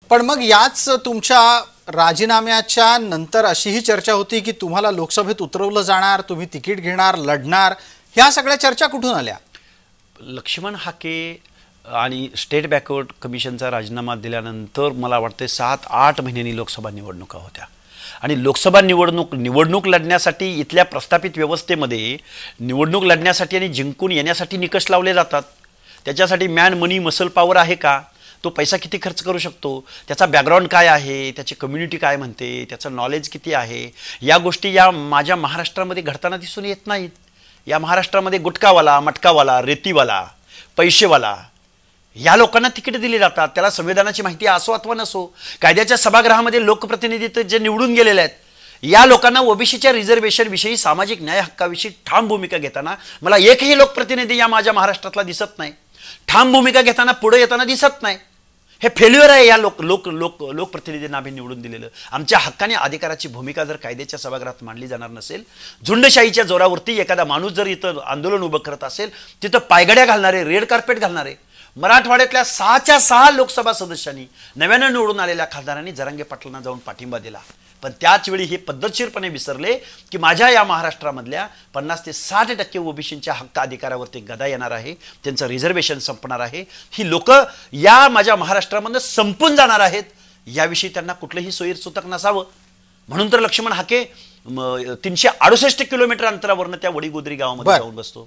पण मग याच तुमच्या राजीनाम्याच्या नंतर अशीही चर्चा होती की तुम्हाला लोकसभेत उतरवलं जाणार, तुम्ही तिकीट घेणार, लढणार, ह्या सगळ्या चर्चा कुठून आल्या? लक्ष्मण हाके आणि स्टेट बॅकवर्ड कमिशनचा राजीनामा दिल्यानंतर मला वाटते 7-8 महिन्यांनी लोकसभा निवडणुका होत्या आणि लोकसभा निवडणूक लढण्यासाठी इथल्या प्रस्थापित व्यवस्थेमध्ये निवडणूक लढण्यासाठी आणि जिंकून येण्यासाठी निकष लावले जातात। त्याच्यासाठी मॅन मनी मसल पॉवर आहे का, तो पैसा किती खर्च करू शकतो, त्याचा बॅकग्राऊंड काय आहे, त्याची कम्युनिटी काय म्हणते, त्याचं नॉलेज किती आहे, या गोष्टी या माझ्या महाराष्ट्रामध्ये घडताना दिसून येत नाहीत। या महाराष्ट्रामध्ये गुटखावाला, मटकावाला, रेतीवाला, पैसेवाला या लोकांना तिकीट दिली जातात। त्याला संविधानाची माहिती असो अथवा नसो, कायद्याच्या सभागृहामध्ये लोकप्रतिनिधी जे निवडून गेलेले आहेत, या लोकांना ओबीसीच्या रिझर्वेशन विषयी, सामाजिक न्याय हक्काविषयी ठाम भूमिका घेताना मला एकही लोकप्रतिनिधी या माझ्या महाराष्ट्रातला दिसत नाही। ठाम भूमिका घेताना पुढे येताना दिसत नाही। हे फेल्युअर आहे या लोकप्रतिनिधींना आम्ही निवडून दिलेलं। आमच्या हक्काने अधिकाराची भूमिका जर कायद्याच्या सभागृहात मांडली जाणार नसेल, झुंडशाहीच्या जोरावरती एखादा माणूस जर इथं आंदोलन उभं करत असेल, तिथं पायगड्या घालणारे, रेड कार्पेट घालणारे मराठवाड्यातल्या 6च्या 6 लोकसभा सदस्यांनी, नव्यानं निवडून आलेल्या खासदारांनी जरांगे पाटलांना जाऊन पाठिंबा दिला। पण त्याच वेळी हे पद्धतशीरपणे विसरले की माझ्या या महाराष्ट्रामधल्या 50 ते 60% ओबीसींच्या हक्क अधिकारावरती गदा येणार आहे, त्यांचं रिझर्वेशन संपणार आहे, ही लोक या माझ्या महाराष्ट्रामधून संपून जाणार आहेत, याविषयी त्यांना कुठलंही सोयीसुतक नसावं। म्हणून तर लक्ष्मण हाके 368 किलोमीटर अंतरावरनं त्या वडीगोद्री गावामध्ये जाऊन बसतो।